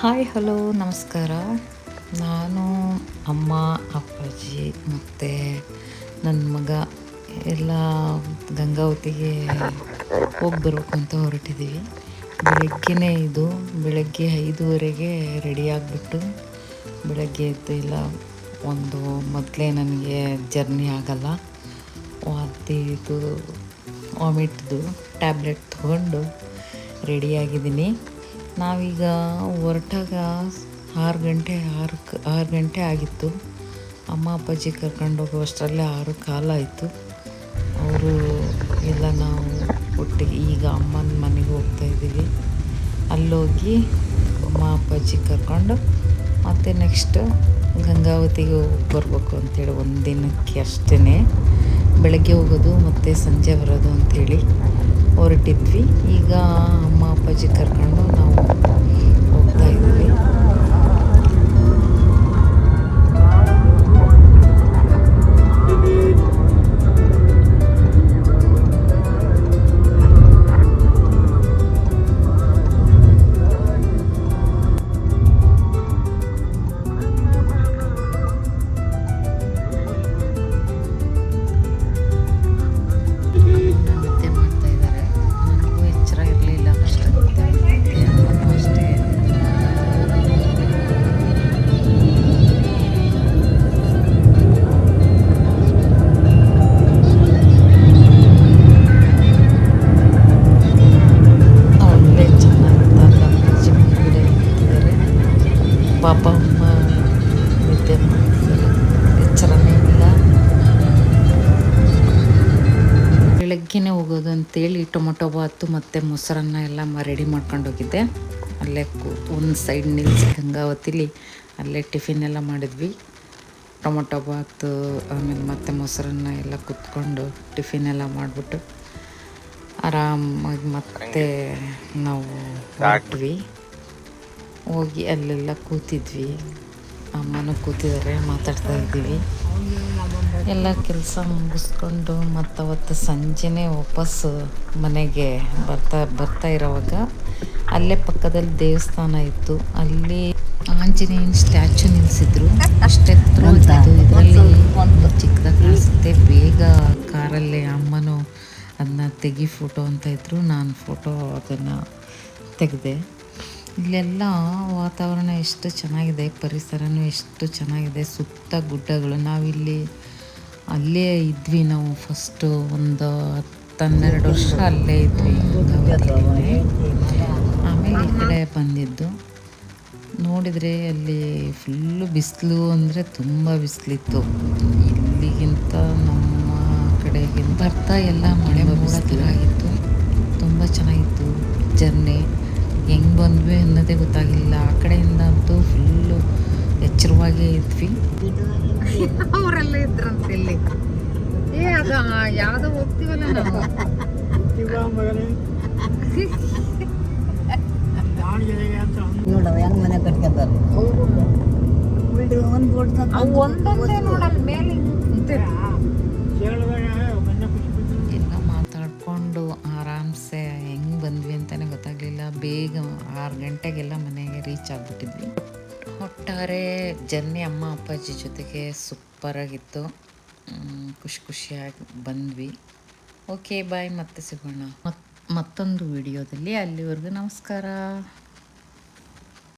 Hi hello ನಮಸ್ಕಾರ. ನಾನು ಅಮ್ಮ ಅಪ್ಪಾಜಿ ಮತ್ತು ನನ್ನ ಮಗ ಎಲ್ಲ ಗಂಗಾವತಿಗೆ ಹೋಗಿ ಬರಬೇಕು ಅಂತ ಹೊರಟಿದ್ದೀವಿ. ಬೆಳಗ್ಗೆನೇ ಇದು ಬೆಳಗ್ಗೆ 5:30ಗೆ ರೆಡಿ ಆಗಿಬಿಟ್ಟು ಬೆಳಗ್ಗೆ ಎದ್ದು ಎಲ್ಲ ಒಂದು ಮೊದಲೇ ನನಗೆ ಜರ್ನಿ ಆಗಲ್ಲ, ವಾಂತಿ ಇದು ವಾಮಿಟ್ದು ಟ್ಯಾಬ್ಲೆಟ್ ತೊಗೊಂಡು ರೆಡಿಯಾಗಿದ್ದೀನಿ. ನಾವೀಗ ಹೊರಟಾಗ 6 ಗಂಟೆ ಆಗಿತ್ತು. ಅಮ್ಮ ಅಪ್ಪಾಜಿ ಕರ್ಕೊಂಡು ಹೋಗುವಷ್ಟರಲ್ಲೇ 6 ಕಾಲ ಆಯಿತು. ಅವರು ಎಲ್ಲ ನಾವು ಒಟ್ಟಿಗೆ ಈಗ ಅಮ್ಮನ ಮನೆಗೆ ಹೋಗ್ತಾಯಿದ್ದೀವಿ. ಅಲ್ಲೋಗಿ ಅಮ್ಮ ಅಪ್ಪಾಜಿ ಕರ್ಕೊಂಡು ಮತ್ತು ನೆಕ್ಸ್ಟ್ ಗಂಗಾವತಿಗೆ ಹೋಗಿ ಬರಬೇಕು ಅಂಥೇಳಿ ಒಂದು ದಿನಕ್ಕೆ ಅಷ್ಟೇ, ಬೆಳಗ್ಗೆ ಹೋಗೋದು ಮತ್ತು ಸಂಜೆ ಬರೋದು ಅಂಥೇಳಿ ಹೊರಟಿದ್ವಿ. ಈಗ ಅಮ್ಮ ಅಪ್ಪಾಜಿ ಕರ್ಕೊಂಡು ನಾವು ಹೋಗ್ತಾ ಇದ್ದೀವಿ. ಪಾಪ ಅಮ್ಮ ನಿದ್ದೆ ಮಾಡ್ತಿದ್ದಾರೆ, ಎಚ್ಚರನೇ ಇಲ್ಲ. ಬೆಳಗ್ಗೆನೇ ಹೋಗೋದು ಅಂತೇಳಿ ಟೊಮೊಟೊ ಬಾತು ಮತ್ತು ಮೊಸರನ್ನ ಎಲ್ಲ ರೆಡಿ ಮಾಡ್ಕೊಂಡು ಹೋಗಿದ್ದೆ. ಅಲ್ಲೇ ಒಂದು ಸೈಡ್ ನಿಲ್ಲಿಸಿ ಗಂಗಾವತಿಲಿ ಅಲ್ಲೇ ಟಿಫಿನ್ ಎಲ್ಲ ಮಾಡಿದ್ವಿ. ಟೊಮೊಟೊ ಬಾತು ಆಮೇಲೆ ಮತ್ತು ಮೊಸರನ್ನ ಎಲ್ಲ ಕುತ್ಕೊಂಡು ಟಿಫಿನ್ ಎಲ್ಲ ಮಾಡಿಬಿಟ್ಟು ಆರಾಮಾಗಿ ಮತ್ತೆ ನಾವು ಹೊರಟ್ವಿ. ಹೋಗಿ ಅಲ್ಲೆಲ್ಲ ಕೂತಿದ್ವಿ, ಅಮ್ಮನೂ ಕೂತಿದ್ದಾರೆ, ಮಾತಾಡ್ತಾ ಇದ್ದೀವಿ. ಎಲ್ಲ ಕೆಲಸ ಮುಗಿಸ್ಕೊಂಡು ಮತ್ತು ಅವತ್ತು ಸಂಜೆನೇ ವಾಪಸ್ಸು ಮನೆಗೆ ಬರ್ತಾ ಇರೋವಾಗ ಅಲ್ಲೇ ಪಕ್ಕದಲ್ಲಿ ದೇವಸ್ಥಾನ ಇತ್ತು. ಅಲ್ಲಿ ಆಂಜನೇಯನ ಸ್ಟ್ಯಾಚು ನಿಲ್ಲಿಸಿದ್ರು. ಅಷ್ಟೇ ಇದರಲ್ಲಿ ಚಿಕ್ಕದಾಗಿ ಕಾಣಿಸುತ್ತೆ. ಬೇಗ ಕಾರಲ್ಲೇ ಅಮ್ಮನೂ ಅದನ್ನ ತೆಗಿ ಫೋಟೋ ಅಂತ ಇದ್ದರು. ನಾನು ಫೋಟೋ ಅದನ್ನು ತೆಗೆದೆ. ಇಲ್ಲೆಲ್ಲ ವಾತಾವರಣ ಎಷ್ಟು ಚೆನ್ನಾಗಿದೆ, ಪರಿಸರನೂ ಎಷ್ಟು ಚೆನ್ನಾಗಿದೆ, ಸುತ್ತ ಗುಡ್ಡಗಳು. ಅಲ್ಲೇ ಇದ್ವಿ ನಾವು ಫಸ್ಟು ಒಂದು 10-12 ವರ್ಷ ಅಲ್ಲೇ ಇದ್ವಿ ಗಂಗಾವತಿಯಲ್ಲಿ. ಆಮೇಲೆ ಈ ಕಡೆ ಬಂದಿದ್ದು. ನೋಡಿದರೆ ಅಲ್ಲಿ ಫುಲ್ಲು ಬಿಸಿಲು ಅಂದರೆ ತುಂಬ ಬಿಸಿಲಿತ್ತು. ಇಲ್ಲಿಗಿಂತ ನಮ್ಮ ಕಡೆಗಿಂತ ಬರ್ತಾ ಎಲ್ಲ ಮಳೆ ಆಗಿತ್ತು. ತುಂಬ ಚೆನ್ನಾಗಿತ್ತು ಜರ್ನಿ. ಹೆಂಗೆ ಬಂದ್ವಿ ಅನ್ನೋದೇ ಗೊತ್ತಾಗಲಿಲ್ಲ. ಆ ಕಡೆಯಿಂದ ಅಂತೂ ಫುಲ್ಲು ಎಚ್ಚರವಾಗೇ ಇದ್ವಿ. ಅವರೆಲ್ಲ ಇದ್ರಂತೆ ಇಲ್ಲಿ. ಅದು ಯಾವುದೋ ಹೋಗ್ತೀವಲ್ಲ ನಾವು, ನೋಡವ ಹೆಂಗ್ ಮನೆ ಕಟ್ಕೊಂತಾರೆ. ಒಂದೊಂದೇ ನೋಡಲ್ ಮೇಲೆ ಎಲ್ಲ ಮಾತಾಡ್ಕೊಂಡು ಆರಾಮ್ಸೆ ಹೆಂಗೆ ಬಂದ್ವಿ ಅಂತಲೇ ಗೊತ್ತಾಗಲಿಲ್ಲ. ಬೇಗ 6 ಗಂಟೆಗೆಲ್ಲ ಮನೆಗೆ ರೀಚ್ ಆಗಿಬಿಟ್ಟಿದ್ವಿ. ಒಟ್ಟಾರೆ ಜರ್ನಿ ಅಮ್ಮ ಅಪ್ಪಾಜಿ ಜೊತೆಗೆ ಸೂಪರಾಗಿತ್ತು. ಖುಷಿಯಾಗಿ ಬಂದ್ವಿ. ಓಕೆ ಬಾಯ್, ಮತ್ತೆ ಸಿಗೋಣ ಮತ್ತೊಂದು ವಿಡಿಯೋದಲ್ಲಿ. ಅಲ್ಲಿವರೆಗೂ ನಮಸ್ಕಾರ.